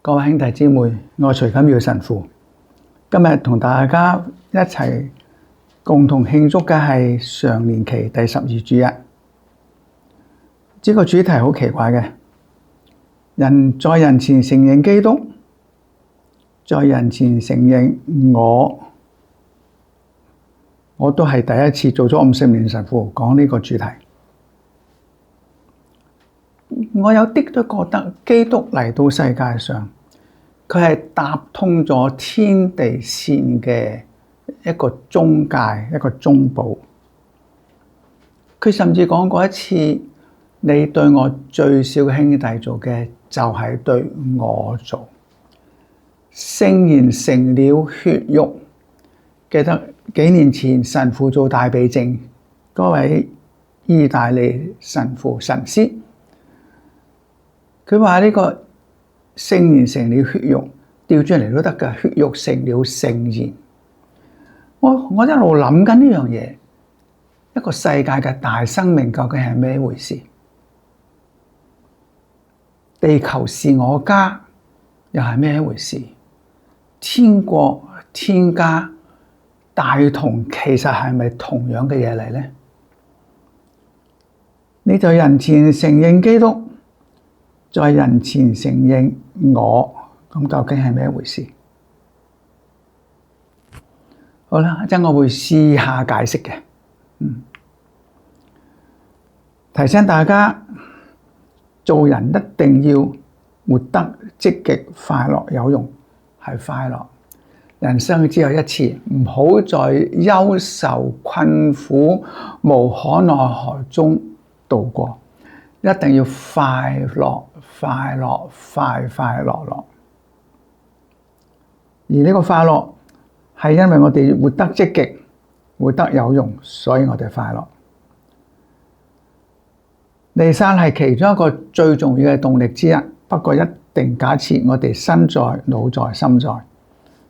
各位兄弟姊妹，我係徐錦耀神父，今日同大家一齊共同慶祝嘅係常年期第12主日。呢個主題好奇怪嘅，人在人前承認基督，在人前承認我都係第一次做咗50年神父講呢個主題。我有啲都覺得基督嚟到世界上，佢係搭通咗天地線嘅一個中介，一個中保。佢甚至講過一次，你對我最小嘅兄弟做嘅，就係對我做。聖言成了血肉。記得幾年前神父做大避靜，嗰位意大利神父神師，佢話呢個聖言成了血肉，調轉嚟都得㗎，血肉成了聖言。我一路諗緊呢樣嘢，一個世界嘅大生命究竟係咩回事？地球是我家，又係咩回事？天國、天家、大同其實係咪同樣嘅嘢嚟呢？你在人前承認基督，在人前承認我，咁究竟係咩回事？好啦，一陣我會試下解釋嘅。提醒大家，做人一定要活得積極、快樂、有用，係快樂。人生只有一次，唔好在憂愁、困苦、無可奈何中度過，一定要快樂、快樂、快快樂樂。而呢個快樂係因為我哋活得積極、活得有用，所以我哋快樂。離散係其中一個最重要嘅動力之一，不過一定假設我哋身在、腦在、心在，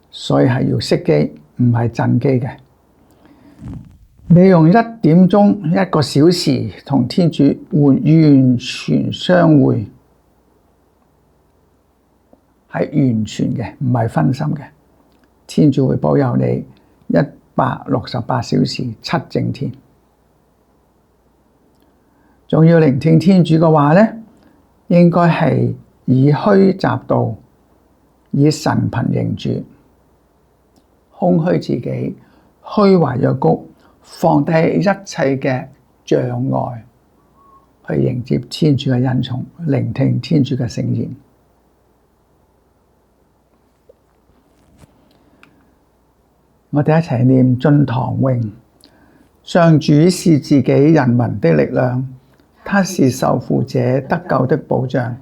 所以係要熄機，唔係震機嘅。你用1點鐘、1個小時同天主完全相會，係完全嘅，唔係分心嘅。天主會保佑你168小時7正天。仲要聆聽天主嘅話呢，應該係以虛習道，以神貧迎主，空虛自己，虛懷若谷，放低一切嘅障礙，去迎接天主嘅恩寵，聆聽天主嘅聖言。我哋一齊念進堂詠。上主是自己人民的力量，他是受苦者得救的保障。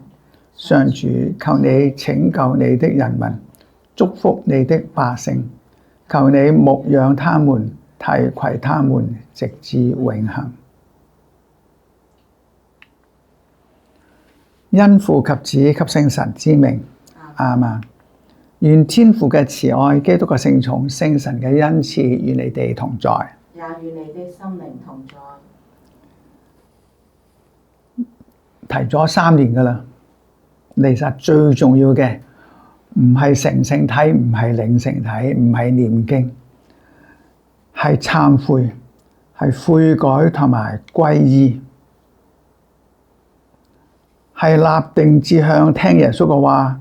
上主，求你拯救你的人民，祝福你的百姓，求你牧養他們，提攜他們，直至永恆。因父及子及聖神之名，阿們。願天父嘅慈愛、基督嘅聖寵、聖神嘅恩賜與你哋同在，也與你的心靈同在。提咗3年㗎喇，其實最重要嘅唔係成聖體，唔係領聖體，唔係念經，係懺悔，係悔改同埋歸依，係立定志向聽耶穌嘅話。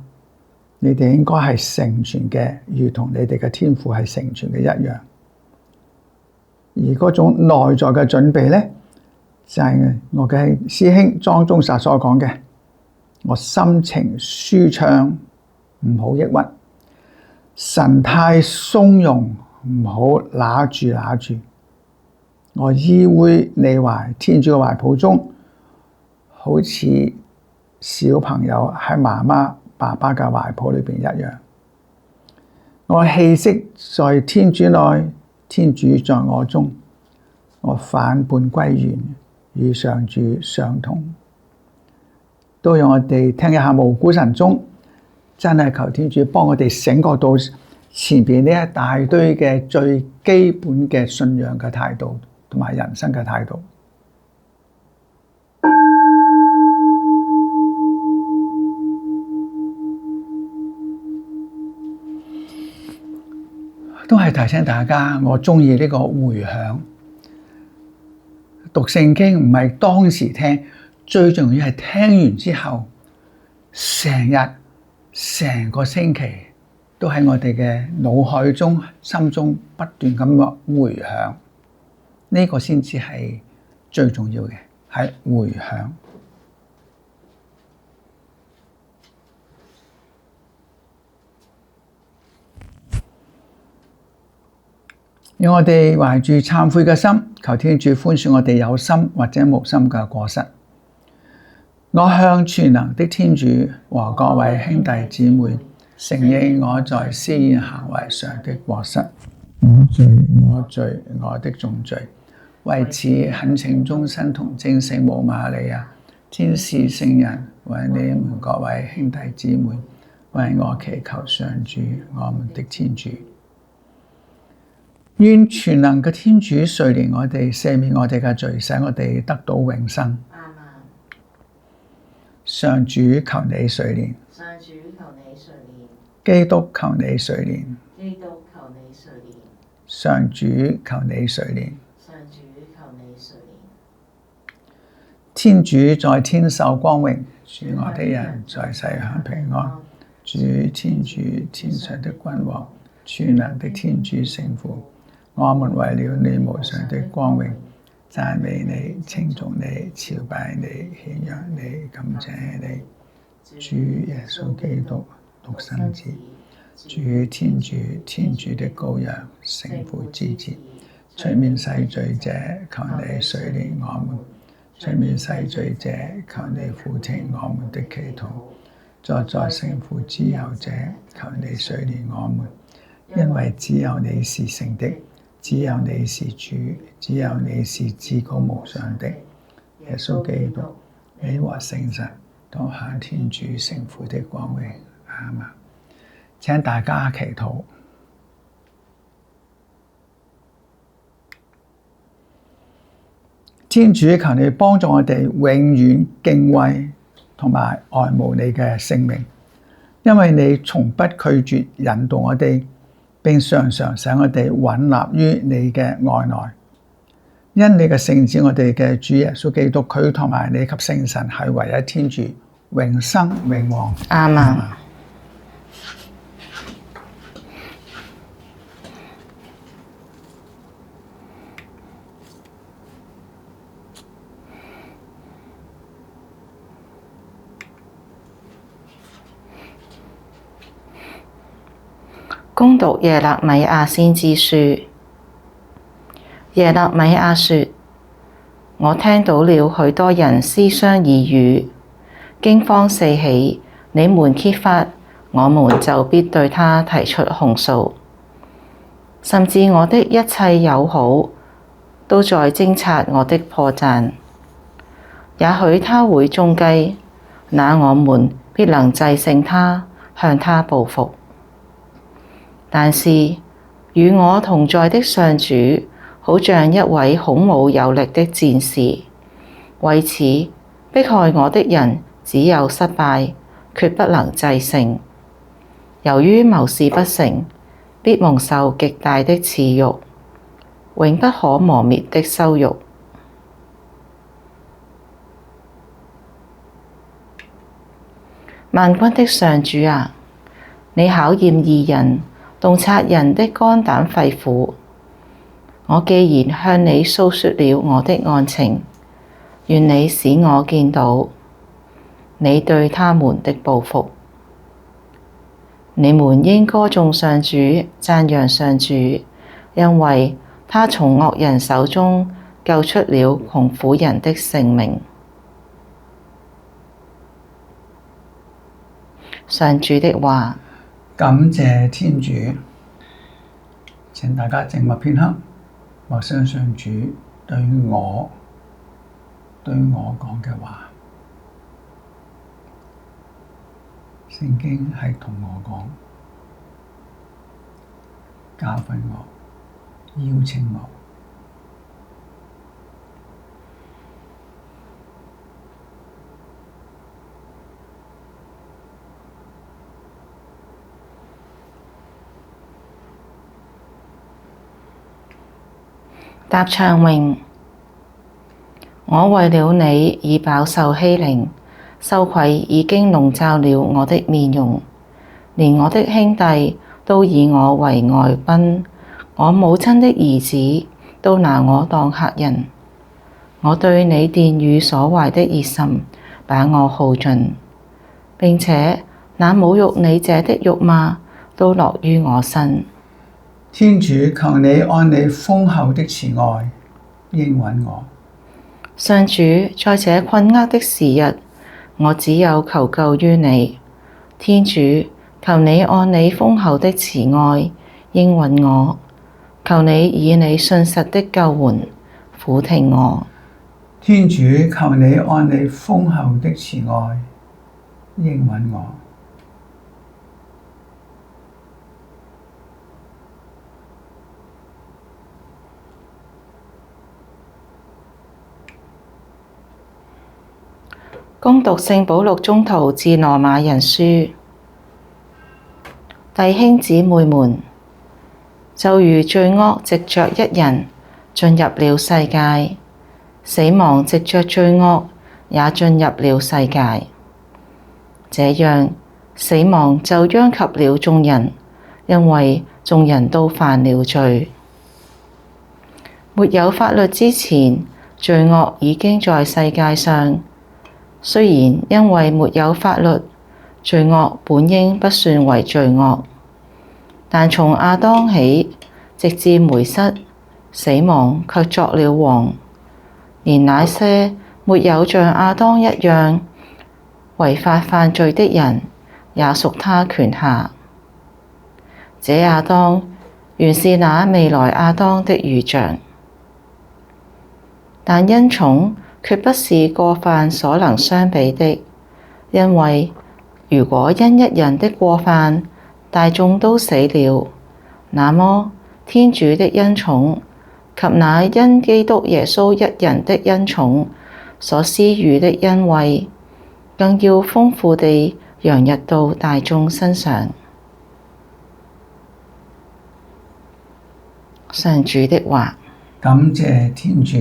你哋應該係成全嘅，如同你哋嘅天父係成全嘅一樣。而嗰種內在嘅準備呢，就係我嘅師兄莊宗實所講嘅，我心情舒暢，唔好抑鬱；神態鬆容，唔好揦住。我依偎你懷天主嘅懷抱中，好似小朋友喺媽媽爸爸嘅懷抱裏邊一樣，我氣息在天主內，天主在我中，我反叛歸元，與上主相同。都讓我哋聽一下無辜神宗，真係求天主幫我哋醒覺到前邊呢一大堆嘅最基本嘅信仰嘅態度同埋人生嘅態度。都係提醒大家，我鍾意呢個回響。讀聖經唔係當時聽，最重要係聽完之後，成日成個星期都喺我哋嘅腦海中、心中不斷咁回響。呢個先至係最重要嘅，係回響。讓我哋懷住懺悔嘅心，求天主寬恕我哋有心或者無心嘅過失。我向全能的天主和各位兄弟姊妹承認我在思言行為上的過失，我罪，我的重罪。為此懇請終身童貞聖母瑪利亞、天使聖人為你們各位兄弟姊妹為我祈求上主我們的天主。願全能嘅天主垂憐我哋，赦免我哋嘅罪，使我哋得到永生。阿們。上主求你垂憐。上主求你垂憐。基督求你垂憐。基督求你垂憐。上主求你垂憐。上主求你垂憐。天主在天受光榮，主愛的人在世享平安。主天主天上的君王，全能的天主聖父，我們為了你無上的光榮，讚美你、稱頌你、朝拜你、獻揚你、感謝你。主耶穌基督獨生子，主天主天主的羔羊，聖父之子，除免世罪者，求你垂憐我們；除免世罪者，求你俯聽我們的祈禱。在聖父之佑者，求你垂憐我們，因為只有你是聖的，只有你是主，只有你是至高無上的。耶穌基督，你和聖神都向天主聖父的光榮。阿們。請大家祈禱。天主，求你幫助我哋永遠敬畏同埋愛慕你嘅聖名，因為你從不拒絕引導我哋，並常常使我哋穩立於你嘅愛內。因你嘅聖子，我哋嘅主耶穌基督，佢同埋你及聖神係唯一天主，永生永王。阿們。恭讀耶肋米亞先知書。耶肋米亞說：我聽到了許多人私相議語，驚慌四起。你們揭發，我們就必對他提出控訴。甚至我的一切友好都在偵察我的破綻。也許他會中計，那我們必能制勝他，向他報復。但是與我同在的上主，好像一位孔武有力的戰士，為此迫害我的人只有失敗，決不能制勝。由於謀事不成，必蒙受極大的恥辱，永不可磨滅的羞辱。萬軍的上主啊，你考驗義人，洞察人的肝膽肺腑。我既然向你訴說了我的案情，願你使我見到你對他們的報復。你們應歌頌上主，讚揚上主，因為他從惡人手中救出了窮苦人的性命。上主的話。感謝天主。請大家靜默片刻，默想上主對我講嘅話。聖經係同我講，教訓我，邀請我。答唱詠。我為了你已飽受欺凌，羞愧已經籠罩了我的面容，連我的兄弟都以我為外賓，我母親的兒子都拿我當客人。我對你殿宇所懷的熱心把我耗盡，並且那侮辱你者的辱罵都落於我身。天主，求你按你豐厚的慈愛應允我。上主，在這困厄的時日，我只有求救於你。天主，求你按你豐厚的慈愛應允我，求你以你信實的救援俯聽我。天主，求你按你豐厚的慈愛應允我。恭讀聖保祿宗徒致羅馬人書。弟兄姊妹們，就如罪惡藉着一人進入了世界，死亡藉着罪惡也進入了世界，這樣死亡就殃及了眾人，因為眾人都犯了罪。沒有法律之前，罪惡已經在世界上。雖然因為沒有法律，罪惡本應不算為罪惡，但從亞當起，直至梅瑟，死亡卻作了王。連那些沒有像亞當一樣違法犯罪的人，也屬他權下。這亞當原是那未來亞當的預像，但恩寵決不是過犯所能相比的，因為如果因一人的過犯，大眾都死了，那麼天主的恩寵及那因基督耶穌一人的恩寵所施予的恩惠，更要豐富地洋溢到大眾身上。上主的話。感謝天主。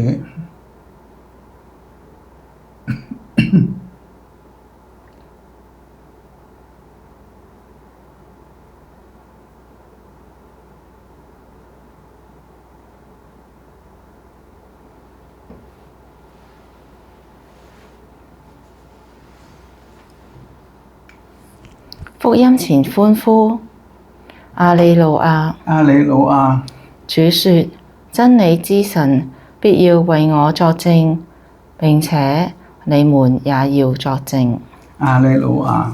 福音前歡呼，亞利路亞！亞利路亞！主說：真理之神必要為我作證，並且你們也要作證。亞利路亞！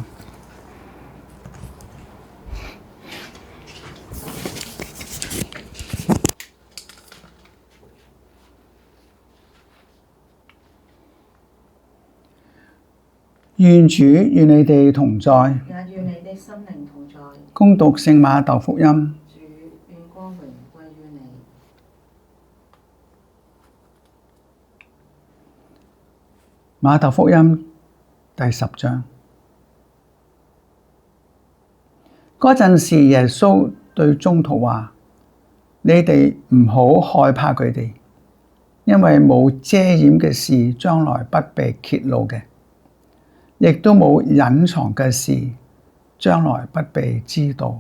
願主與你哋同在，也與你的心靈同在。恭讀聖馬竇福音。主，願光榮歸於你。馬竇福音第10章。嗰陣時，耶穌對宗徒話：你哋唔好害怕佢哋，因為冇遮掩嘅事將來不被揭露嘅，亦都冇隱藏嘅事將來不被知道。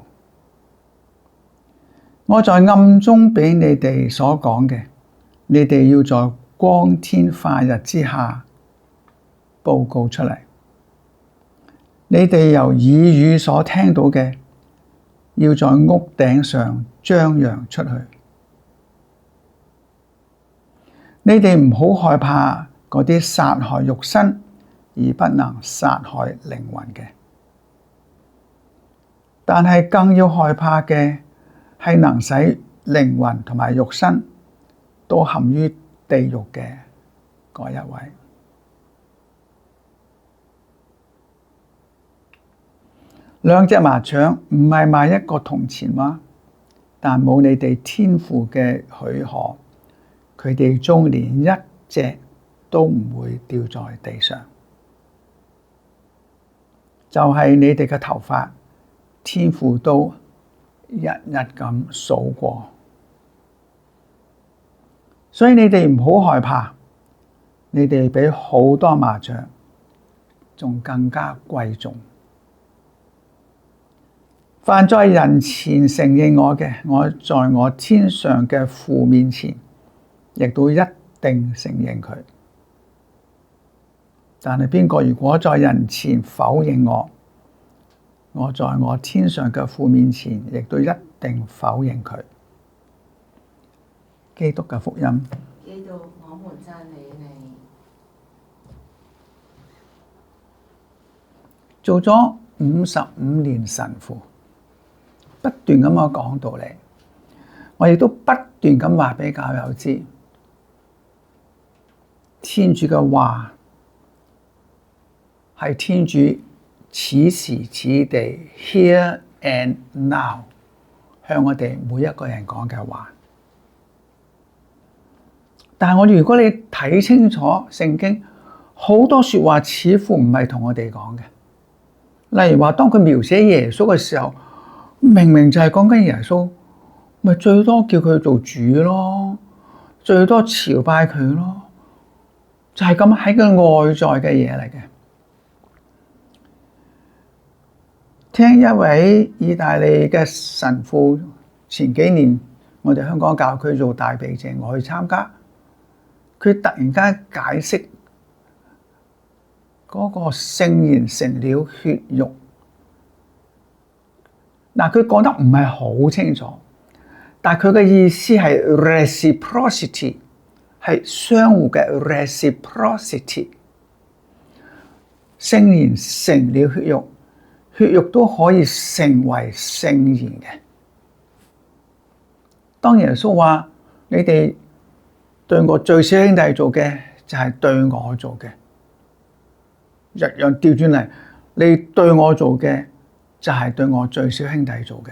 我在暗中俾你哋所講嘅，你哋要在光天化日之下報告出嚟。你哋由耳語所聽到嘅，要在屋頂上張揚出去。你哋唔好害怕嗰啲殺害肉身而不能殺害靈魂嘅，但係更要害怕嘅係能使靈魂同埋肉身都陷於地獄嘅嗰一位。兩隻麻雀唔係賣一個銅錢嗎？但冇你哋天父嘅許可，佢哋中連一隻都唔會掉在地上。就係你哋嘅頭髮，天父都一一咁數過。所以你哋唔好害怕，你哋比好多麻雀仲更加貴重。凡在人前承認我嘅，我在我天上嘅父面前，亦都一定承認佢。但係邊個如果在人前否認我，我在我天上嘅父面前，亦都一定否認佢。基督嘅福音。基督，我們讚美你。做咗55年神父，不斷咁樣講道理，我亦都不斷咁話俾教友知，天主嘅話係天主此時此地 here and now 向我哋每一個人講嘅話。但係如果你睇清楚聖經，好多說話似乎唔係同我哋講嘅。例如話，當佢描寫耶穌嘅時候，明明就係講緊耶穌，咪最多叫佢做主咯，最多朝拜佢咯，就係咁喺個外在嘅嘢嚟嘅。聽一位意大利嘅神父，前幾年我哋香港教區做大避靜，我去參加，佢突然間解釋嗰個聖言成了血肉。嗱，佢講得唔係好清楚，但係佢嘅意思係 reciprocity， 係相互嘅 reciprocity。聖言成了血肉，血肉都可以成為聖言嘅。當耶穌話：你哋對我最小兄弟做嘅，就係對我做嘅。一樣調轉嚟，你對我做嘅就係對我最小兄弟做嘅。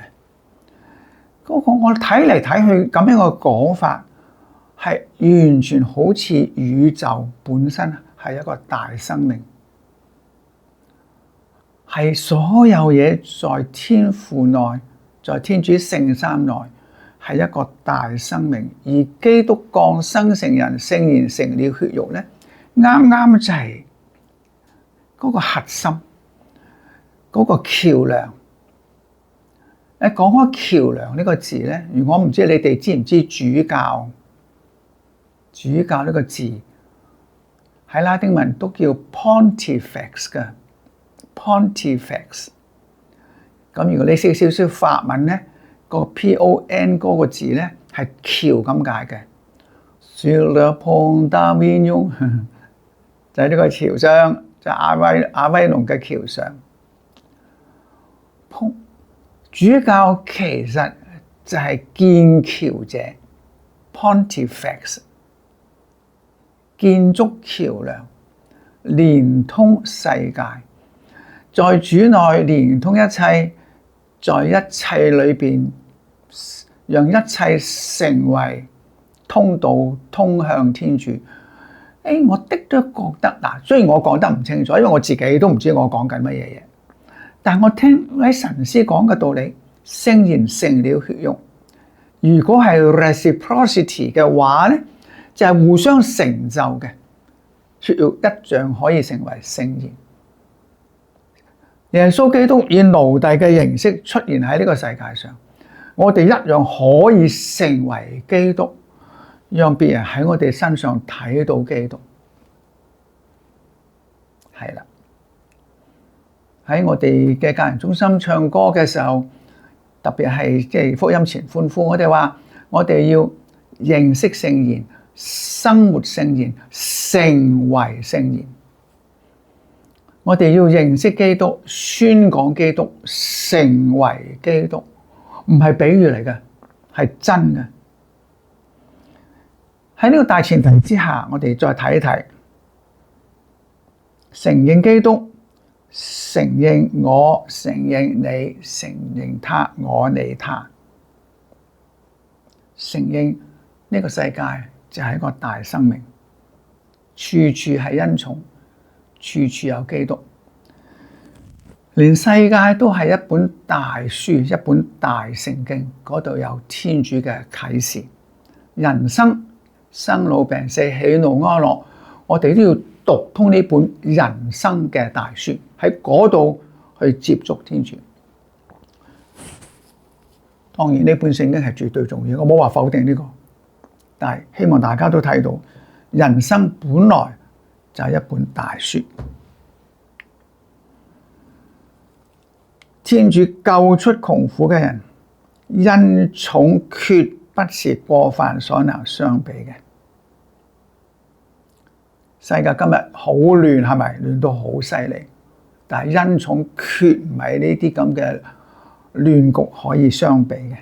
嗰個我睇嚟睇去咁樣嘅講法，係完全好似宇宙本身係一個大生命，係所有嘢在天父內，在天主聖三內係一個大生命，而基督降生成人，聖言成了血肉咧，啱啱就係嗰個核心，嗰個橋梁。講開橋梁呢個字咧，如果唔知你哋知唔知主教？主教呢個字喺拉丁文都叫 Pontifex 嘅 Pontifex。咁如果你識少少法文咧，個 PON 嗰個字咧係橋咁解嘅。Sur le pont d'Avignon 就喺呢個橋上。就阿威龍嘅橋上，主教其實就係建橋者 Pontifex， 建築橋梁，連通世界，在主內連通一切，在一切裏邊，讓一切成為通道，通向天主。我的都覺得嗱，雖然我講得唔清楚，因為我自己都唔知我講緊乜嘢嘢，但係我聽位神師講嘅道理，聖言成了血肉。如果係 reciprocity 嘅話咧，就係互相成就嘅，血肉一樣可以成為聖言。耶穌基督以奴隸嘅形式出現喺呢個世界上，我哋一樣可以成為基督。讓別人喺我哋身上睇到基督，係啦。喺我哋嘅教研中心唱歌嘅時候，特別係即係福音前歡呼，我哋話我哋要認識聖言、生活聖言、成為聖言。我哋要認識基督、宣講基督、成為基督，唔係比喻嚟嘅，係真嘅。喺呢個大前提之下，我哋再睇一睇，承認基督，承認我，承認你，承認他，我你他，承認呢個世界就係一個大生命，處處係恩寵，處處有基督，連世界都係一本大書，一本大聖經，嗰度有天主嘅啟示，人生生老病死、喜怒哀樂，我哋都要讀通呢本人生嘅大書，喺嗰度去接觸天主。當然呢本聖經係絕對重要，我冇話否定呢個，但係希望大家都睇到，人生本來就係一本大書。天主救出窮苦嘅人，恩寵決不是過犯所能相比嘅。世界今日好亂，係咪？亂到好犀利，但係恩寵決唔係呢啲咁嘅亂局可以相比嘅。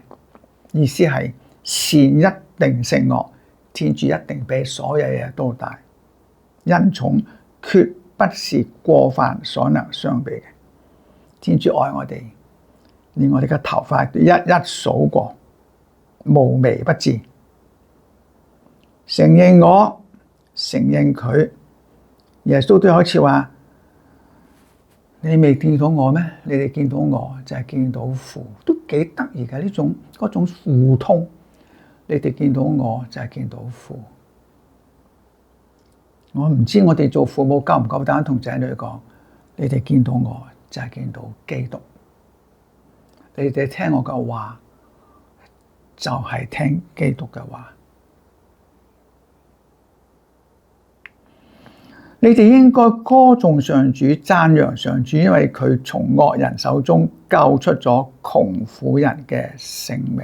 意思係善一定勝惡，天主一定比所有嘢都大。恩寵決不是過犯所能相比嘅。天主愛我哋，連我哋嘅頭髮一一數過，無微不至。承認我，承認佢。耶穌都有一次話：你未見到我咩？你哋見到我就係見到父，都幾得意嘅呢種嗰種互通。你哋見到我就係見到父。我唔知我哋做父母夠唔夠膽同仔女講：你哋見到我就係見到基督。你哋聽我嘅話，就係聽基督嘅話。你哋應該歌頌上主，讚揚上主，因為佢從惡人手中救出咗窮苦人嘅性命。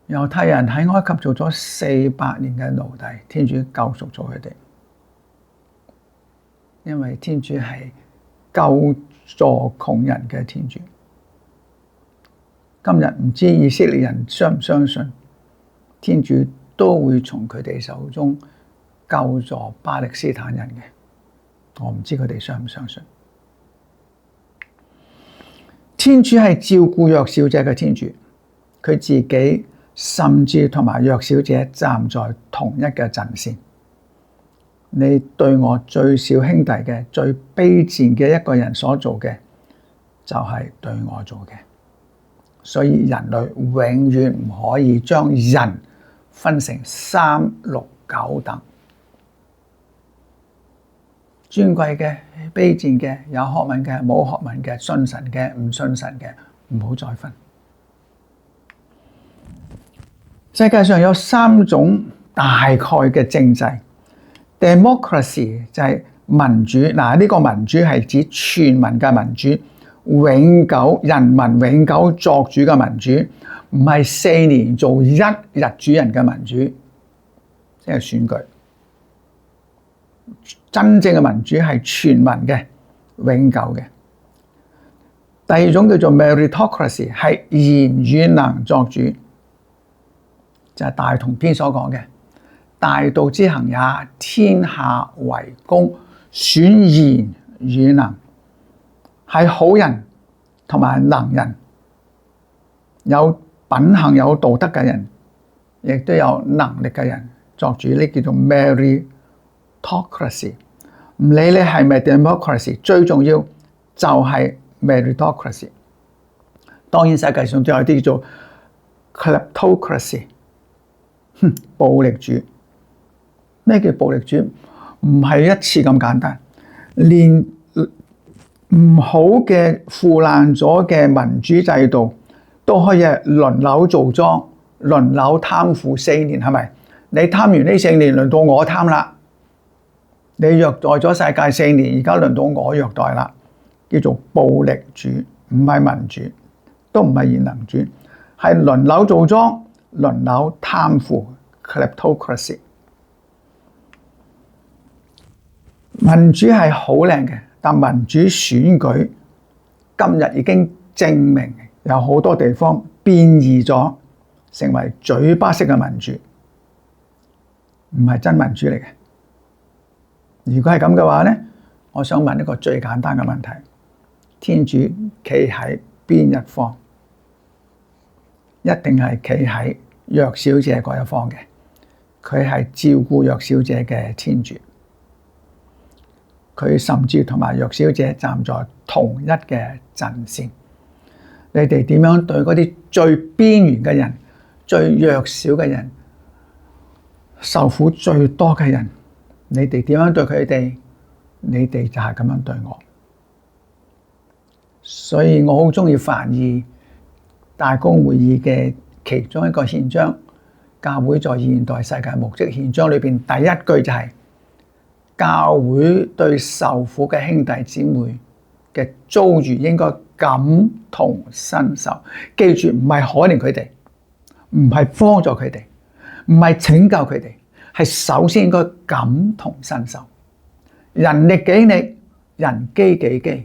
猶太人喺埃及做咗400年嘅奴隸，天主救贖咗佢哋，因為天主係救助窮人嘅天主。今日唔知以色列人相唔相信，天主都會從佢哋手中救助巴勒斯坦人嘅。我唔知佢哋相唔相信。天主係照顧弱小者嘅天主，佢自己甚至同埋弱小者站在同一嘅陣線。你對我最小兄弟嘅、最卑賤嘅一個人所做嘅，就係對我做嘅。所以人類永遠唔可以將人分成3、6、9等，尊貴嘅、卑賤嘅、有學問嘅、冇學問嘅、信神嘅、唔信神嘅，唔好再分。世界上有3種大概嘅政制。Democracy 就係民主，呢個民主係指全民嘅民主。永久人民永久作主嘅民主，唔係4年做1日主人嘅民主，即係選舉。真正嘅民主係全民嘅、永久嘅。第二種叫做 meritocracy， 係賢與能作主，就係大同篇所講嘅大道之行也，天下為公，選賢與能。係好人同埋能人，有品行有道德嘅人，亦都有能力嘅人作主，呢叫做 meritocracy。唔理你係咪 democracy， 最重要就係 meritocracy。當然世界上都有啲叫做 kleptocracy， 暴力主。咩叫暴力主？唔係一次咁簡單，連唔好嘅腐爛咗嘅民主制度都可以輪流做莊、輪流貪腐4年，係咪？你貪完呢4年，輪到我貪啦。你虐待咗世界4年，而家輪到我虐待啦，叫做暴力主，唔係民主，都唔係賢能主，係輪流做莊、輪流貪腐 kleptocracy。民主係好靚嘅。但民主選舉今日已經證明有好多地方變異咗，成為嘴巴式嘅民主，唔係真民主嚟嘅。如果係咁嘅話呢，我想問一個最簡單嘅問題：天主企喺邊一方？一定係企喺弱小者嗰一方嘅，佢係照顧弱小者嘅天主。佢甚至同埋弱小者站在同一嘅陣線。你哋點樣對嗰啲最邊緣嘅人、最弱小嘅人、受苦最多嘅人，你哋點樣對佢哋，你哋就係咁樣對我。所以我好鍾意梵二大公會議嘅其中一個憲章，教會在現代世界目的憲章裏邊第一句就係、教會對受苦嘅兄弟姊妹嘅遭遇應該感同身受。記住，唔係可憐佢哋，唔係幫助佢哋，唔係拯救佢哋，係首先應該感同身受。人力己力，人飢己飢。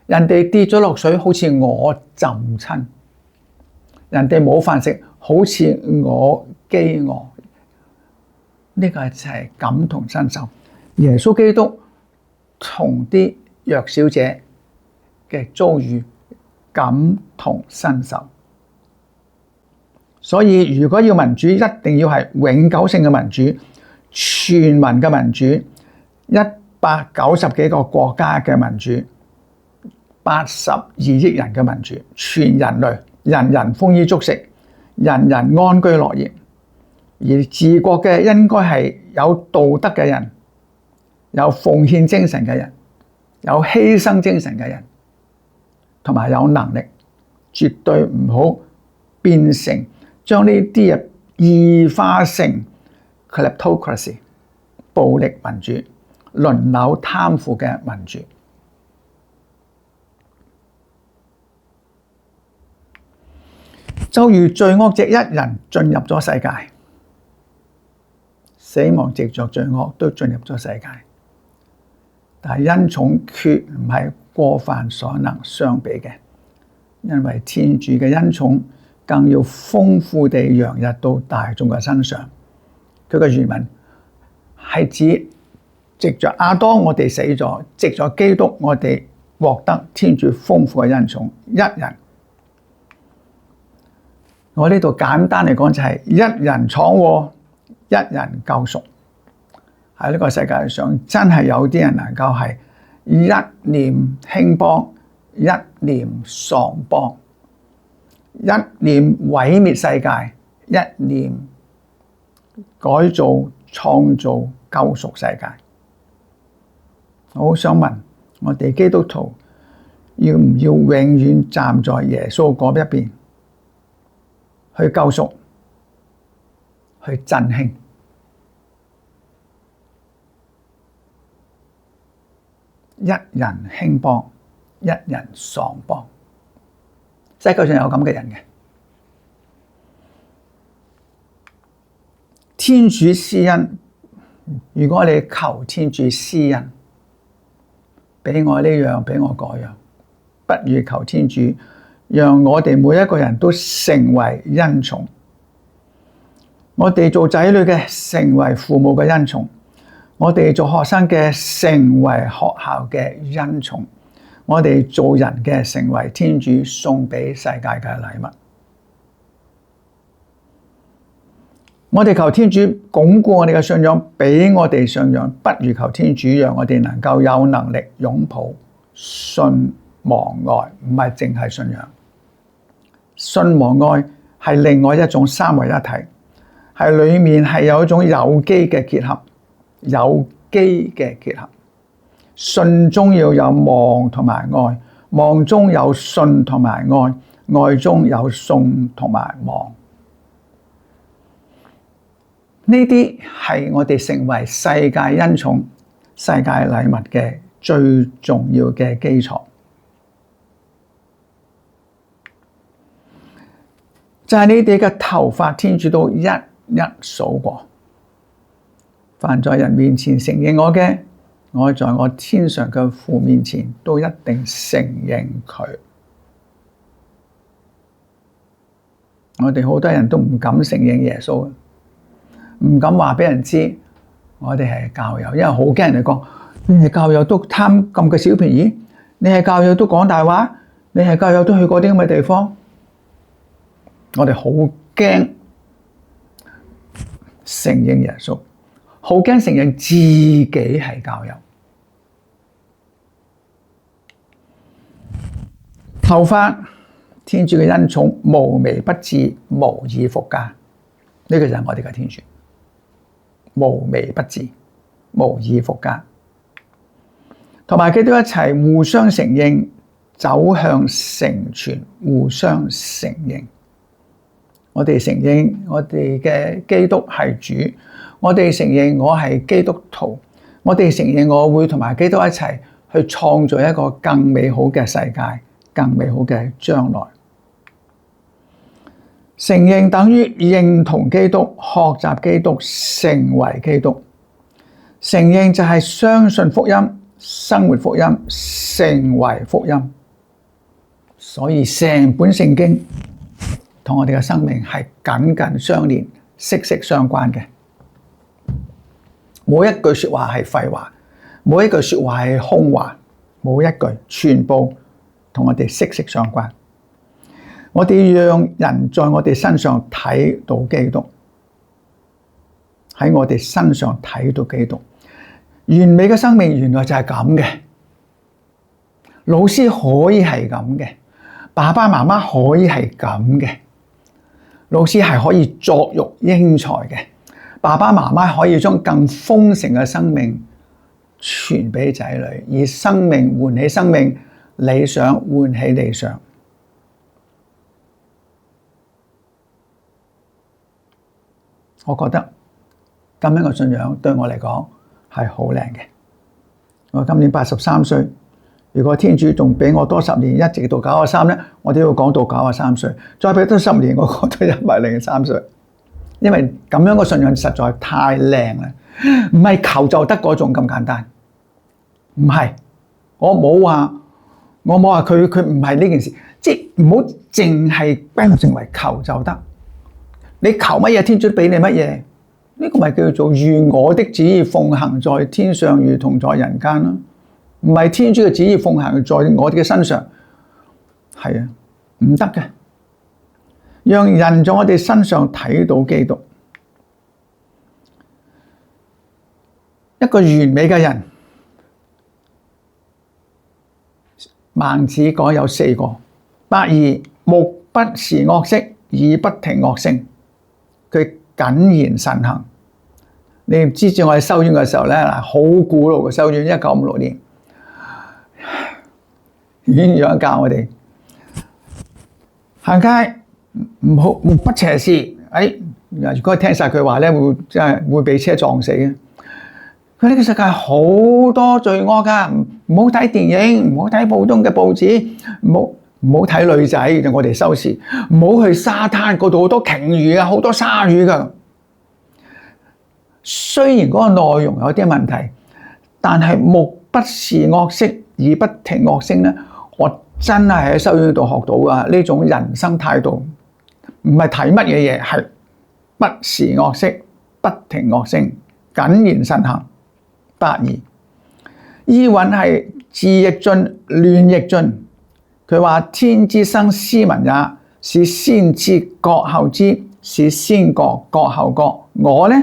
人哋跌咗落水，好似我浸親；人哋冇飯食，好似我飢餓。呢個就係感同身受。耶穌基督同啲弱小者嘅遭遇感同身受。所以如果要民主，一定要係永久性嘅民主、全民嘅民主、190幾個國家嘅民主、82億人嘅民主，全人類人人豐衣足食，人人安居樂業。而治國嘅應該係有道德嘅人，有奉獻精神嘅人，有犧牲精神嘅人，同埋有能力，絕對唔好變成將呢啲嘢異化成 kleptocracy 暴力民主、輪流貪腐嘅民主。就如罪惡藉一人進入咗世界，死亡藉着罪惡都進入咗世界，但係恩寵決唔係過犯所能相比嘅，因為天主嘅恩寵更要豐富地洋溢到大眾嘅身上。佢嘅原文係指藉着亞當我哋死咗，藉着基督我哋獲得天主豐富嘅恩寵，一人。我呢度簡單嚟講就係一人闖禍，一人救贖。喺呢個世界上真係有啲人能夠係一念興邦，一念喪邦，一念毀滅世界，一念改造創造救贖世界。我好想問我哋基督徒要唔要永遠站在耶穌嗰一邊，去救贖，去振興？一人興邦，一人喪邦。世界上有咁嘅人嘅。天主施恩，如果我哋求天主施恩，俾我呢樣，俾我嗰樣，不如求天主讓我哋每一個人都成為恩寵。我哋做仔女嘅成為父母嘅恩寵，我哋做學生嘅成為學校嘅恩寵，我哋做人嘅成為天主送俾世界嘅禮物。我哋求天主鞏固我哋嘅信仰，俾我哋信仰，不如求天主讓我哋能夠有能力擁抱信望愛，唔係淨係信仰。信望愛係另外一種三位一體，係裡面係有一種有機嘅結合，有機嘅結合。信中要有望同埋愛，望中有信同埋愛，愛中有信同埋望。呢啲係我哋成為世界恩寵、世界禮物嘅最重要嘅基礎。就係你哋嘅頭髮，天主都一一數過。凡在人面前承認我嘅，我在我天上嘅父面前都一定承認佢。我哋好多人都唔敢承認耶穌，唔敢話俾人知我哋係教友，因為好驚人哋講你係教友都貪咁嘅小便宜，你係教友都講大話，你係教友都去過啲咁嘅地方。我哋好驚承認耶穌，好驚承認自己係教友。頭髮天主嘅恩寵無微不至，無以復加。呢個就係我哋嘅天主，無微不至，無以復加。同埋基督一齊互相承認，走向成全，互相承認。我哋承認我哋嘅基督係主，我哋承認我係基督徒，我哋承認我會同埋基督一齊去創造一個更美好嘅世界，更美好嘅將來。承認等於認同基督，學習基督，成為基督。承認就係相信福音，生活福音，成為福音。所以成本聖經同我哋嘅生命係緊緊相連、息息相關嘅。冇一句說話係廢話，冇一句說話係空話，冇一句，全部同我哋息息相關。我哋讓人在我哋身上睇到基督，喺我哋身上睇到基督。完美嘅生命原來就係咁嘅，老師可以係咁嘅，爸爸媽媽可以係咁嘅，老師係可以作育英才嘅，爸爸媽媽可以將更豐盛嘅生命傳俾仔女，以生命換起生命，理想換起理想。我覺得咁樣嘅信仰對我嚟講係好靚嘅。我今年83歲，如果天主仲俾我多10年，一直到93咧，我都要講到93歲。再俾多10年，我講到103歲。因為咁樣嘅信仰實在太靚啦，唔係求就得嗰種咁簡單。唔係，我冇話佢唔係呢件事，即係唔好淨係變成為求就得。你求乜嘢，天主俾你乜嘢，呢個咪叫做願我的旨意奉行在天上如同在人間咯。唔係天主嘅旨意奉行在我哋嘅身上，係啊，唔得嘅。讓人在我哋身上睇到基督，一個完美嘅人。孟子講有4個：伯夷目不時惡色，耳不聽惡聲。佢謹言慎行。你唔知我喺修院嘅時候咧，好古老嘅修院，1956年，院長教我哋行街唔好不斜視。如果聽晒佢話咧，真係會俾車撞死嘅。佢呢個世界好多罪惡噶，唔好睇電影，唔好睇普通嘅報紙，唔好睇女仔，我哋收視，唔好去沙灘嗰度，好多鯨魚啊，好多鯊魚噶。雖然嗰個內容有啲問題，但係目不視惡色，耳不聽惡聲咧，我真係喺修院度學到噶呢種人生態度，唔係睇乜嘢嘢，係不視惡色，不聽惡聲，謹言慎行。伯夷，伊尹係治亦盡，亂亦盡。佢話天之生斯文也，是先知覺後知，是先覺覺後覺。我呢，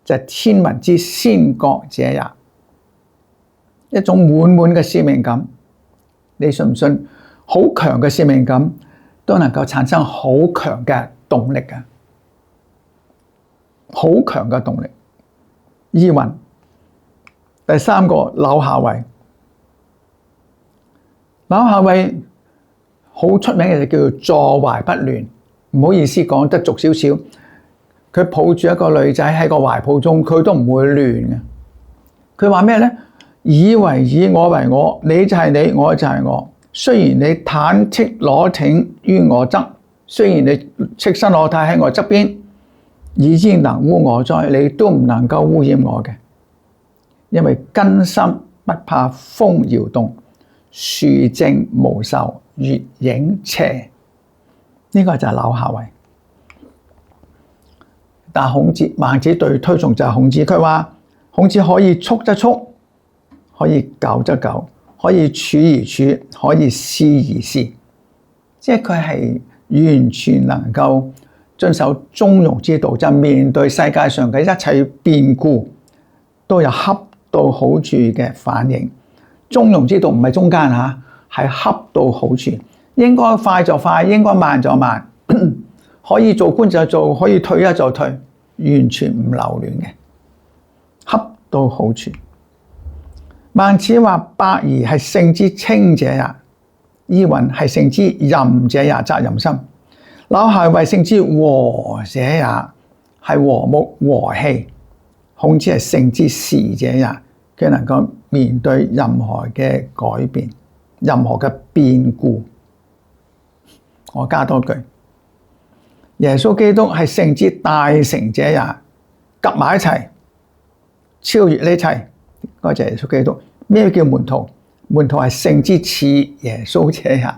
就係天文之先覺者也。一種滿滿嘅使命感，你信唔信？好強嘅使命感都能夠產生好強嘅動力嘅，好強嘅動力。伊尹。第3個柳下惠，柳下惠好出名嘅就叫做坐懷不亂。唔好意思講得俗少少，佢抱住一個女仔喺個懷抱中，佢都唔會亂嘅。佢話咩呢？以為以我為我，你就係你，我就係我。雖然你袒赤裸挺於我側，雖然你赤身裸體喺我側邊，已經能污我哉，你都唔能夠污染我嘅。因為根深不怕風搖動，樹正無受月影斜。呢個就係柳下惠。但孟子對推崇就係孔子，佢話孔子可以速則速，可以糾則糾，可以處而處，可以事而事，即係佢係完全能夠遵守中庸之道，就面對世界上嘅一切變故都有恰到好處嘅反應。中庸之道唔係中間嚇，係恰到好處，應該快就快，應該慢就慢，可以做官就做，可以退就退，完全唔留戀嘅，恰到好處。孟子話：伯夷係聖之清者也，伊尹係聖之任者也，責任心。劉愷為聖之和者也，係和睦和氣。孔子係聖之時者也，佢能夠面對任何嘅改變，任何嘅變故。我加多句，耶穌基督係聖之大成者也，夾埋一齊，超越呢一切。多謝耶穌基督。咩叫門徒？門徒係聖之似耶穌者也。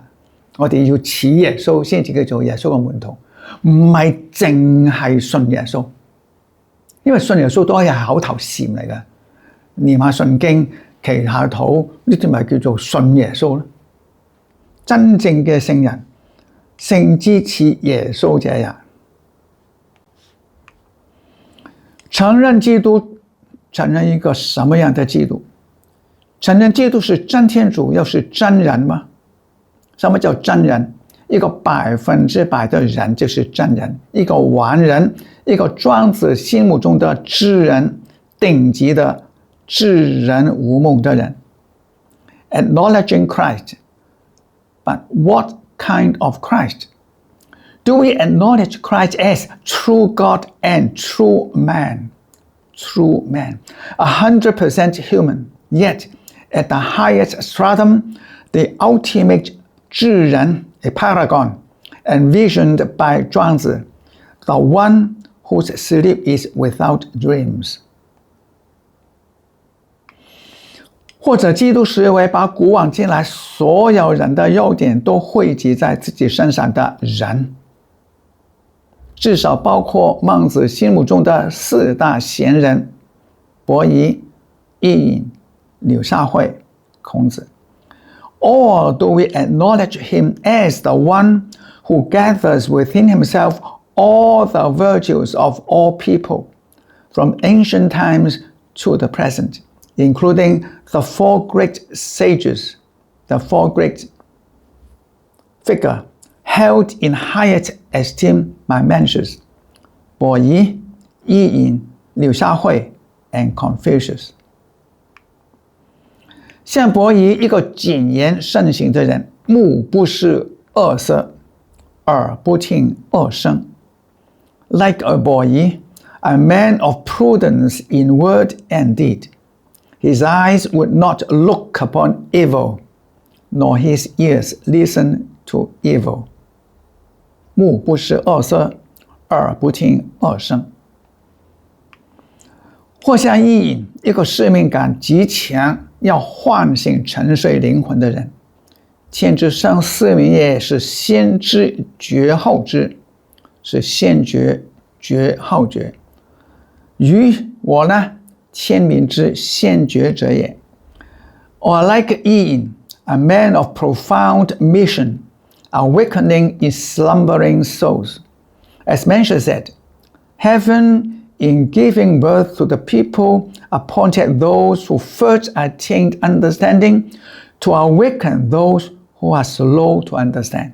我哋要似耶穌先至叫做耶穌嘅門徒，唔係淨係信耶穌。因為信耶穌都係口頭禪嚟嘅，念下信經、祈下禱，呢啲咪叫做信耶穌咯。真正嘅聖人，聖之似耶穌者也。承認基督，承認一個什麼樣的基督？承認基督是真天主，又是真人嗎？什麼叫真人？一個100%的人就是真人，一個完人，一個莊子心目中的知人，頂級的知人無夢的人。Acknowledging Christ, but what kind of Christ? Do we acknowledge Christ as true God and true man? True man, 100% human, yet at the highest stratum, the ultimate 智人 a paragon, envisioned by 莊子, the one whose sleep is without dreams. 或者基督是一位把古往今來所有人的優點都匯集在自己身上的人，至少包括孟子心目中的4大賢人：伯夷、伊尹、柳下惠、孔子。Or do we acknowledge him as the one who gathers within himself all the virtues of all people, from ancient times to the present, including the 4 great sages, the 4 great figures held in highest esteem by Mencius, 伯夷、伊尹、柳下惠 and Confucius。像伯夷一個謹言慎行的人，目不視惡色，耳不聽惡聲。Like a Boyi, a man of prudence in word and deed, his eyes would not look upon evil, nor his ears listen to evil. 目不視惡色，耳不聽惡聲。或像伊尹，一個使命感極強，要喚醒沉睡靈魂的人。天之生司明也，是先知覺後知，是先覺覺後覺。於我呢，天明之先覺者也。Or like 伊尹, a man of profound mission, awakening in slumbering souls. As Mencius said, heaven in giving birth to the people appointed those who first attained understanding to awaken those who are slow to understand,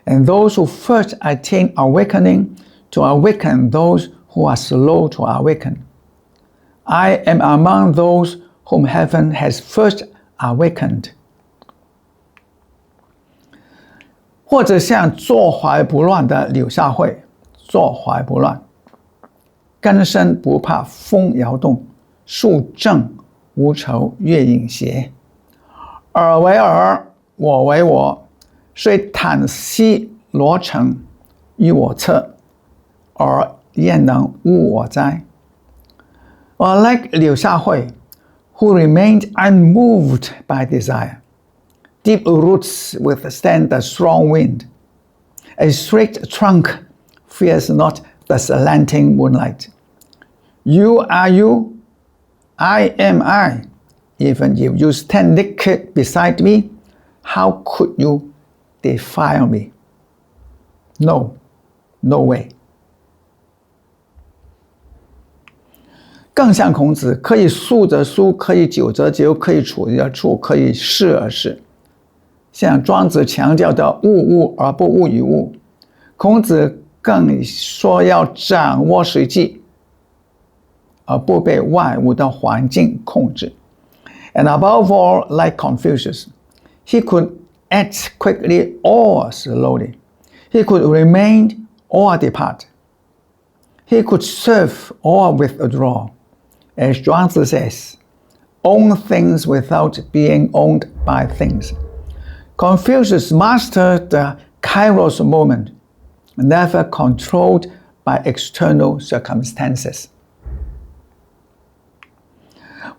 and those who first attain awakening to awaken those who are slow to awaken. I am among those whom heaven has first awakened. 或者像坐懷不亂的柳下惠，坐懷不亂，根深不怕風搖動，樹正無愁月影斜。爾為爾，我為我，雖坦息羅成於我側，而焉能誤我哉？Or like 柳下惠, who remained unmoved by desire, deep roots withstand the strong wind. A straight trunk fears not the slanting moonlight. You are you, I am I. Even if you stand naked beside me, how could you defile me? No, no way. 更像孔子，可以述则述，可以久则久，可以處則處，可以事而事。像莊子強調的物物而不物與物，孔子更說要掌握實際，而不被外物的環境控制。And above all, like Confucius, he could act quickly or slowly. He could remain or depart. He could serve or withdraw. As Zhuangzi says, own things without being owned by things. Confucius mastered the kairos moment, never controlled by external circumstances.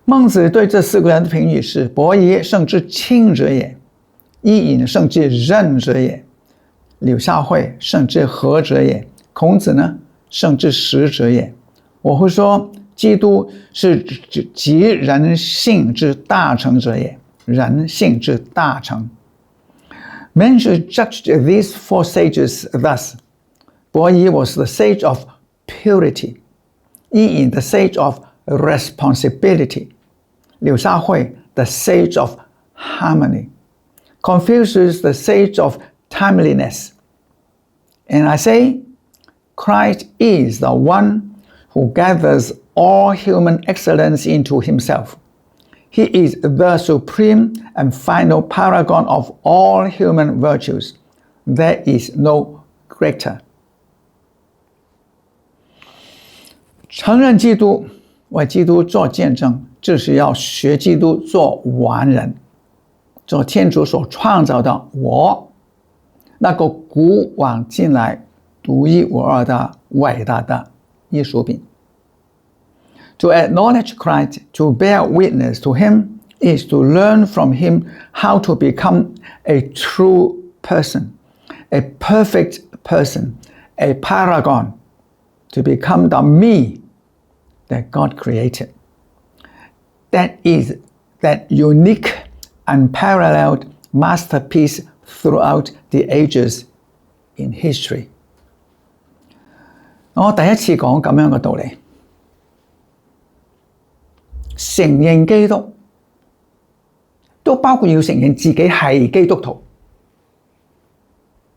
孟子對這四個人的評語是：伯夷勝之親者也，伊尹勝之仁者也，柳下惠勝之和者也，孔子呢勝之實者也。我會說，基督是集人性之大成者也，人性之大成。Men should judge these four sages thus: 伯夷 was the sage of purity, 伊尹 the sage of responsibility, 柳下惠 the sage of harmony, Confucius the sage of timeliness. And I say, Christ is the one who gathers all human excellence into himself. He is the supreme and final paragon of all human virtues. There is no greater. 承認基督，為基督做見證，就是要學基督做完人，做天主所創造的我，那個古往今來獨一無二的偉大的藝術品。To acknowledge Christ, to bear witness to him, is to learn from him how to become a true person, a perfect person, a paragon, to become the me that God created. That is that unique, unparalleled masterpiece throughout the ages in history. 我第一次講咁樣嘅道理。承認基督都包括要承認自己係基督徒，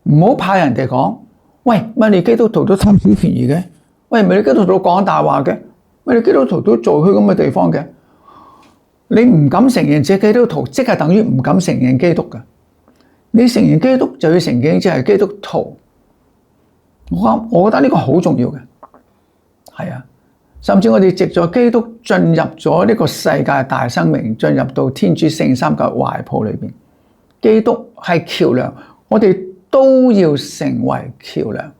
唔好怕人哋講，喂，乜你基督徒都貪小便宜嘅？喂，咪你基督徒講大話嘅？喂，你基督徒都做去咁嘅地方嘅？你唔敢承認自己基督徒，即係等於唔敢承認基督嘅。你承認基督就要承認自己係基督徒。我覺得呢個好重要嘅，係啊。甚至我哋藉著基督進入咗呢個世界大生命，進入到天主聖三嘅懷抱裏邊。基督係橋梁，我哋都要成為橋梁，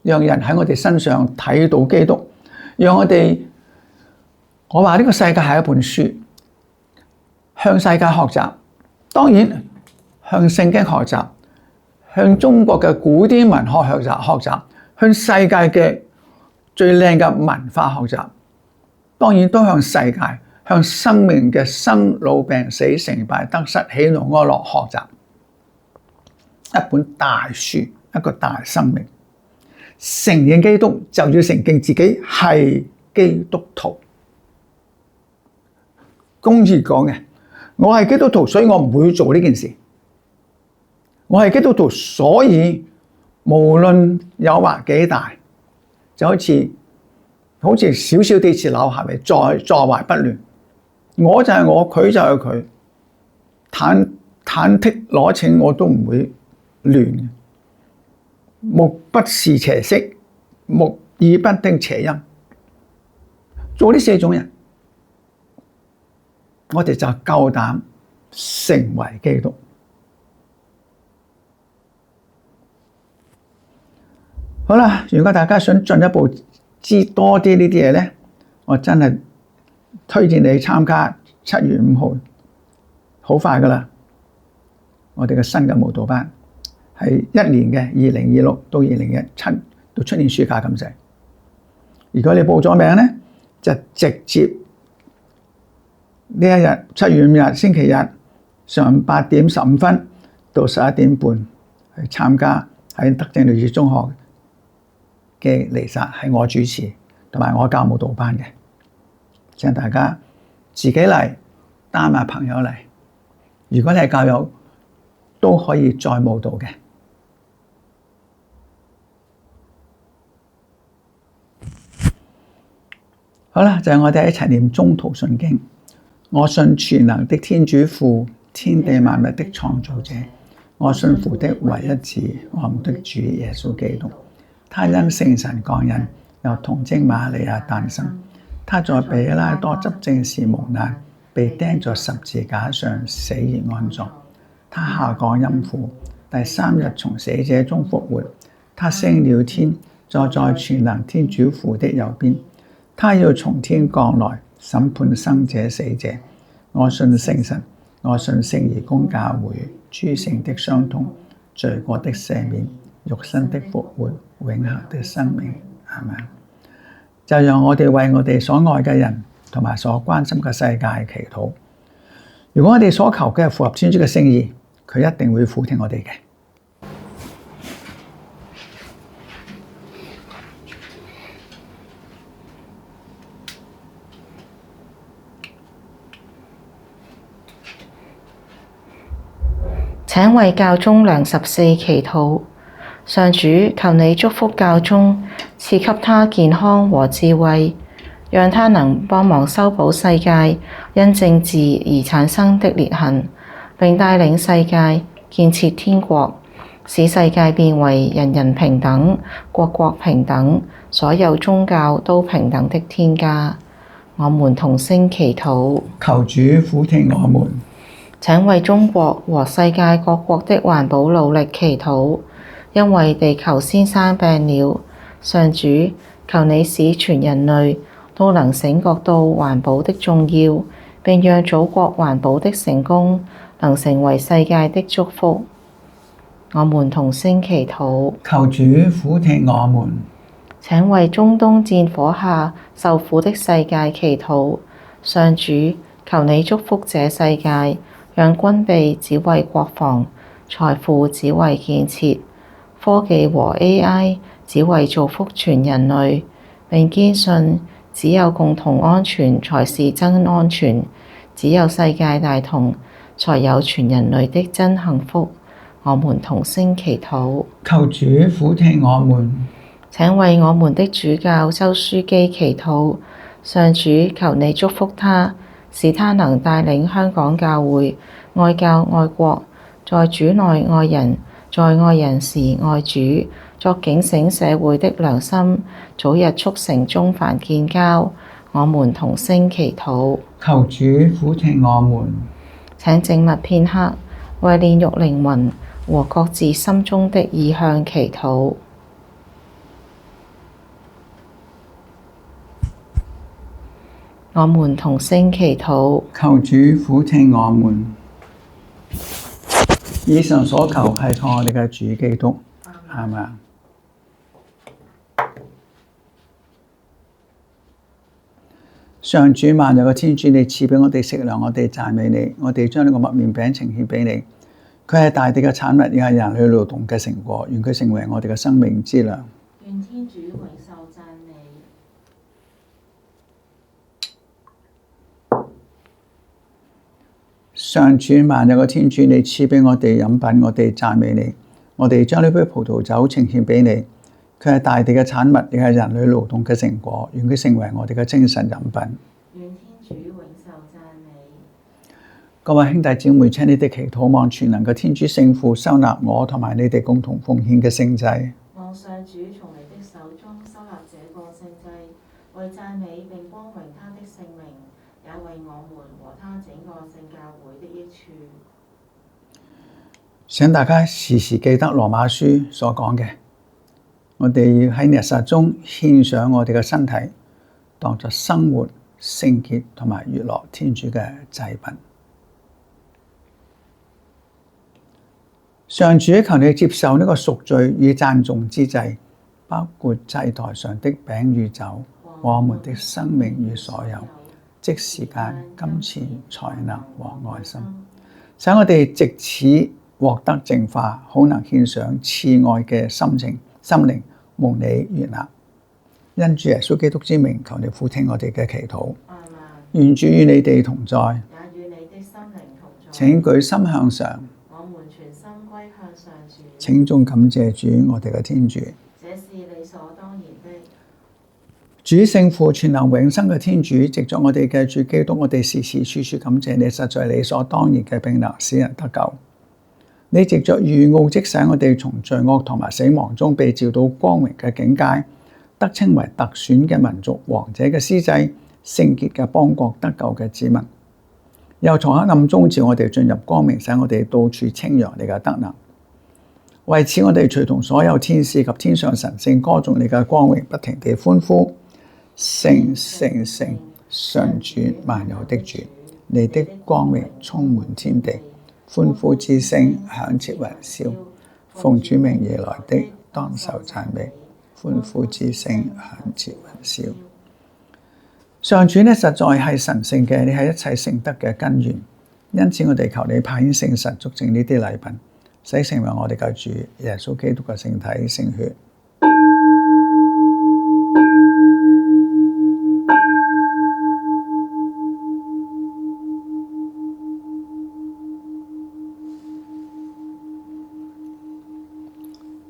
讓人喺我哋身上睇到基督，讓我話呢個世界係一本書，向世界學習，當然向聖經學習，向中國嘅古典文學學習，向世界嘅最靚嘅文化學習，當然都向世界、向生命嘅生老病死、成敗得失、喜怒哀樂學習。一本大書，一個大生命。承認基督就要承認自己係基督徒。公義講嘅，我係基督徒，所以我唔會做呢件事。我係基督徒，所以無論誘惑幾大，就好似少少地似扭下嚟，坐懷不亂。我就係我，佢就係佢，忐忑攞請我都唔會亂。目不視邪色，耳不聽邪音。做呢四種人，我哋就夠膽成為基督。好啦，如果大家想進一步知多啲呢啲嘢咧，我真係推薦你參加7月5號，好快噶啦！我哋嘅新嘅舞蹈班係1年嘅2026到2017到出年暑假咁滯。如果你報咗名咧，就直接呢一日7月5日星期日上午8點15分到11點半去參加喺德正女子中學嘅彌撒，係我主持同埋我教舞蹈班嘅，請大家自己嚟，帶埋朋友嚟。如果你係教友，都可以再慕道嘅。好啦，就係我哋一齊念中途信經。我信全能的天主父，天地萬物的創造者。我信父的唯一子，我們的主耶穌基督。他因聖神降孕，由童貞瑪利亞誕生。他在彼拉多執政時蒙難，被釘在十字架上，死而安葬。他下降陰府，第三日從死者中復活。他升了天，坐在全能天主父的右邊。他要從天降來，審判生者死者。我信聖神，我信聖而公教會，諸聖的相通，罪過的赦免，肉身的復活，永恆的生命。阿們。就讓我哋為我哋所愛嘅人同埋所關心嘅世界祈禱。如果我哋所求嘅係符合天主嘅聖意，佢一定會俯聽我哋嘅。請為教宗良14祈禱。上主，求你祝福教宗，賜給他健康和智慧，讓他能幫忙修補世界因政治而產生的裂痕，並帶領世界建設天國，使世界變為人人平等、國國平等、所有宗教都平等的天家。我們同聲祈禱。求主俯聽我們。請為中國和世界各國的環保努力祈禱，因為地球先生病了。上主，求你使全人類都能醒覺到環保的重要，並讓祖國環保的成功能成為世界的祝福。我們同聲祈禱。求主俯聽我們。請為中東戰火下受苦的世界祈禱。上主，求你祝福這世界，讓軍備只為國防，財富只為建設，科技和 AI 只為造福全人類，並堅信只有共同安全才是真安全，只有世界大同，才有全人類的真幸福。我們同聲祈禱。求主俯聽我們。請為我們的主教周樞機祈禱。上主，求你祝福他，使他能帶領香港教會愛教愛國，在主內愛人，在愛人時愛主，作警醒社會的良心，早日促成中梵建交。我們同聲祈禱。求主俯聽我們。請靜默片刻，為煉獄靈魂和各自心中的意向祈禱。我們同聲祈禱。求主俯聽我們。以上所求係靠我哋嘅主基督。阿們。上主萬有嘅天主，你賜俾我哋食糧，我哋讚美你。我哋將呢個麥麵餅呈獻俾你，佢係大地嘅產物，亦係人類勞動嘅成果。願佢成為我哋嘅生命之糧。願天主永受讚美。上主萬有嘅天主，你賜俾我哋飲品，我哋讚美你。我哋將呢杯葡萄酒呈獻俾你，佢係大地嘅產物，亦係人類勞動嘅成果。願佢成為我哋嘅精神飲品。願天主永受讚美。各位兄弟姊妹，請你哋祈禱，望全能嘅天主聖父收納我同埋你哋共同奉獻嘅聖祭。望上主從你的手中收納這個聖祭，為讚美並光榮他的聖名，也為我們和他整個聖教會的益處。請大家時時記得羅馬書所講嘅，我哋要喺日實中獻上我哋嘅身體，當作生活、聖潔同埋悅樂天主嘅祭品。上主，求你接受呢個贖罪與讚頌之祭，包括祭台上的餅與酒，我們的生命與所有，即時間、金錢、才能和愛心，使我哋藉此獲得淨化，好能獻上慈愛嘅心靈，蒙你悅納。因主耶穌基督之名，求你俯聽我哋嘅祈禱。願主與你哋同在，也與你的心靈同在。請舉心向上。我我們全心歸向上主。請眾感謝主，我哋嘅天主。這是理所當然的。主聖父全能永生嘅天主，藉著我哋嘅主基督，我哋時時處處感謝你，實在理所當然嘅並能使人得救。你藉著預奧蹟使我哋從罪惡同埋死亡中被召到光榮嘅境界，得稱為特選嘅民族、王者嘅司祭、聖潔嘅邦國、得救嘅子民。又從黑暗中召我哋進入光明，使我哋到處稱揚你嘅德能。為此，我哋隨同所有天使及天上神聖歌頌你嘅光榮，不停地歡呼。聖聖聖，上主萬有的主，你的光榮充滿天地，歡呼之聲響徹雲霄。奉主名而來的，當受讚美，歡呼之聲響徹雲霄。上主呢，實在係神聖嘅，你係一切聖德嘅根源，因此我哋求你派遣聖神祝證呢啲禮品，使成為我哋嘅主耶穌基督嘅聖體聖血。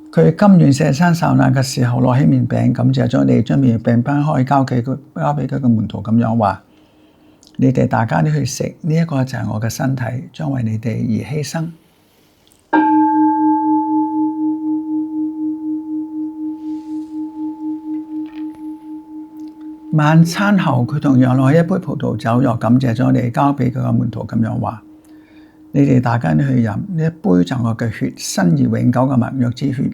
佢甘願捨身受難嘅時候，攞起麵餅，感謝咗你，將麵餅掰開，交俾佢嘅門徒咁樣話：你哋大家都去食，呢一個就係我嘅身體，將為你哋而犧牲。晚餐後，佢同樣攞起一杯葡萄酒，又感謝咗你，交俾佢嘅門徒咁樣話：你哋大家都去飲，呢一杯就係我嘅血，新而永久嘅盟約之血，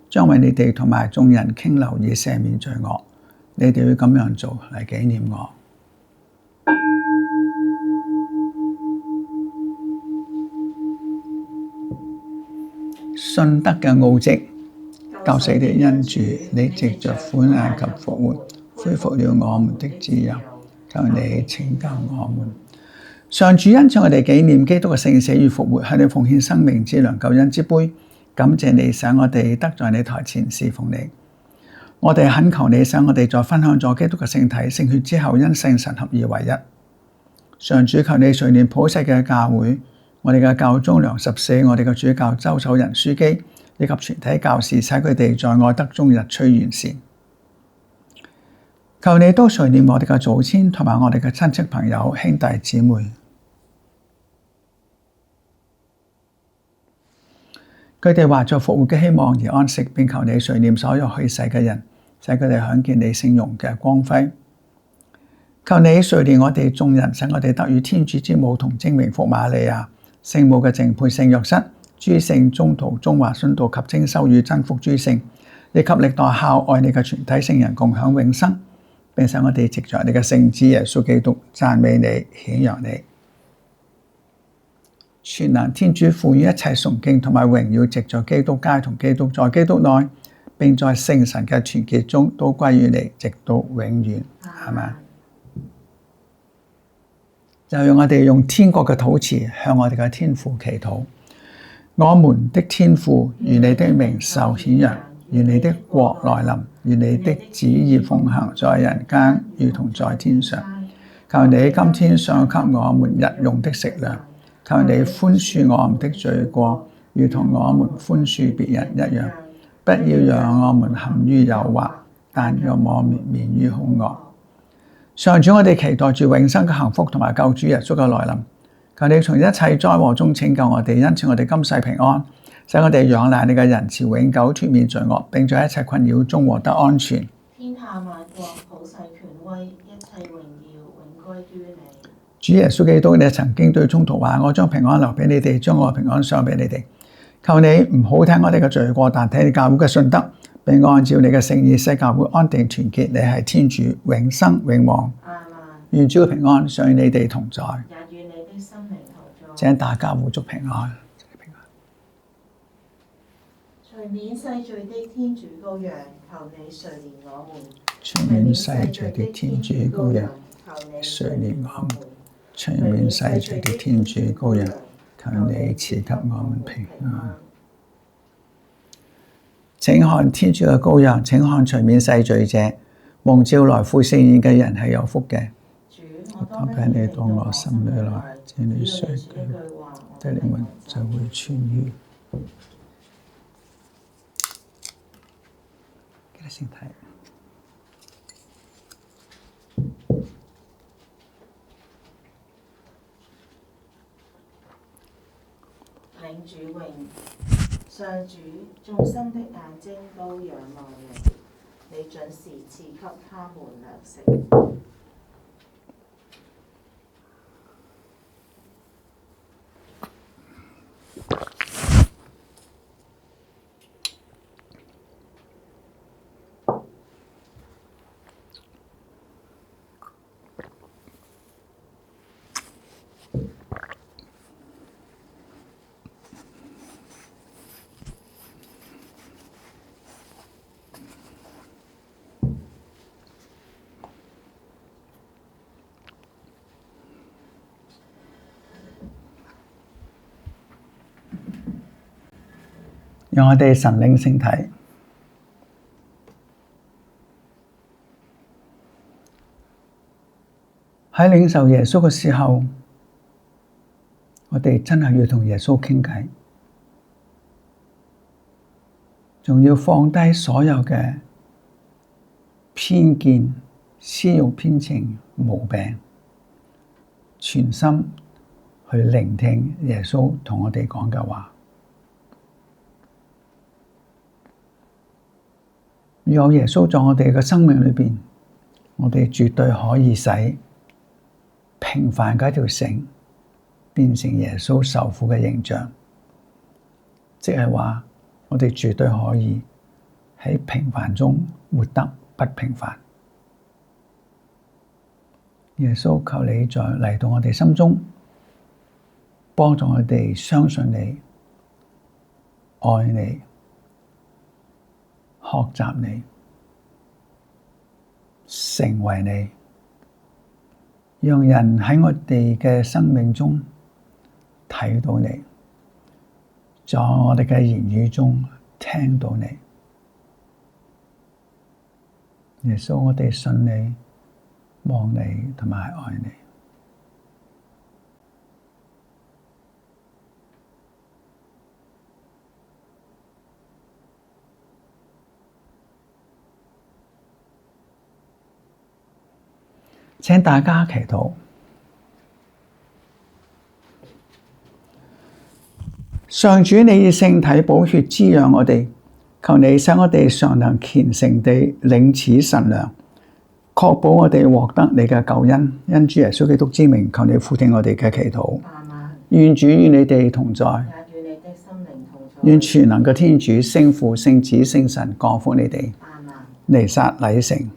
將為你哋同埋眾人傾流以赦免罪惡。你哋要咁樣做嚟紀念我。信德嘅奧蹟，救死的恩主，你藉着苦難及復活，恢復了我們的自由，求你拯救我們。上主恩賜我哋紀念基督嘅聖死與復活，向你奉獻生命之糧救恩之杯。感謝你，使我哋得在你台前侍奉你。我哋懇求你，使我哋在分享咗基督嘅聖體聖血之後，因聖神合而為一。上主，求你垂憐普世嘅教會，我哋嘅教宗良14，我哋嘅主教周守仁樞機，以及全體教士，使佢哋在愛德中日趨完善。求你都垂憐我哋嘅祖先同埋我哋嘅親戚朋友兄弟姊妹。佢哋懷着復活嘅希望而安息，並求你垂憐所有去世嘅人，使佢哋享見你聖容嘅光輝。求你垂憐我哋眾人，使我哋得與天主之母同精榮福瑪利亞、聖母嘅淨配聖若瑟、諸聖宗徒、中華殉道及精修與真福諸聖，以及歷代孝愛你嘅全體聖人共享永生，並使我哋藉着你嘅聖子耶穌基督讚美你、顯揚你。全能天主賦予一切崇敬同埋榮耀，藉着基督皆同基督在基督內，並在聖神嘅團結中，都歸於你，直到永遠。阿們。就讓我哋用天國嘅禱詞向我哋嘅天父祈禱。我們的天父，願你的名受顯揚，願你的國來臨，願你的旨意奉行在人間，如同在天上。求你今天賞給我們日用的食糧。求你寬恕我們的罪過，如同我們寬恕別人一樣。不要讓我們陷於誘惑，但讓我們免於兇惡。上主，我哋期待住永生嘅幸福同埋救主耶穌嘅來臨。求你從一切災禍中拯救我哋，因此我哋今世平安，使我哋仰賴你嘅仁慈，永久脫免罪惡，並在一切困擾中獲得安全。天下萬國普世權威，一切榮耀永歸於你。主耶穌基督，你曾經對宗徒話：我將平安留俾你哋，將我平安賞俾你哋。求你唔好聽我哋嘅罪過，但睇你教會嘅信德，並按照你嘅聖意使教會安定團結。你係天主，永生永王。願主嘅平安常與你哋同在，也與你的心靈同在。請大家互祝平安。除免世罪的天主羔羊，求你垂憐我們。除免世罪的天主羔羊，垂憐我們。除免世罪的天主羔羊，求你賜給我們平安。請看天主嘅羔羊，請看除免世罪者，蒙召來赴盛宴嘅人係有福嘅。主，我當俾你到我心裏來，這裏說的靈魂就會痊癒。記得先睇。領主榮，上主，眾生的眼睛都仰望你，你準時賜給他們糧食。讓我哋神領聖體，喺領受耶穌嘅時候，我哋真係要同耶穌傾偈，仲要放低所有嘅偏見、私慾偏情、毛病，全心去聆聽耶穌同我哋講嘅話。有耶穌在我哋嘅生命裏邊，我哋絕對可以使平凡嘅一條繩變成耶穌受苦嘅形象，即係話我哋絕對可以喺平凡中活得不平凡。耶穌，求你再嚟到我哋心中，幫助我哋相信你、愛你、學習你、成為你，讓人喺我哋嘅生命中睇到你，在我哋嘅言語中聽到你。耶穌，我哋信你、望你同埋愛你。請大家祈禱，上主，你以聖體寶血滋養我哋，求你使我哋常能虔誠地領此神糧，確保我哋獲得你嘅救恩。因主耶穌基督之名，求你俯聽我哋嘅祈禱。願主與你哋同在，也與你的心靈同在。願全能嘅天主、聖父、聖子、聖神降福你哋。彌撒禮成。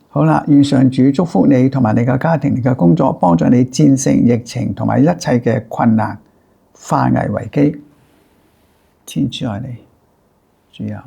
好啦，願上主祝福你同埋你嘅家庭、你嘅工作，幫助你戰勝疫情同埋一切嘅困難，化危為機。天主愛你，主佑。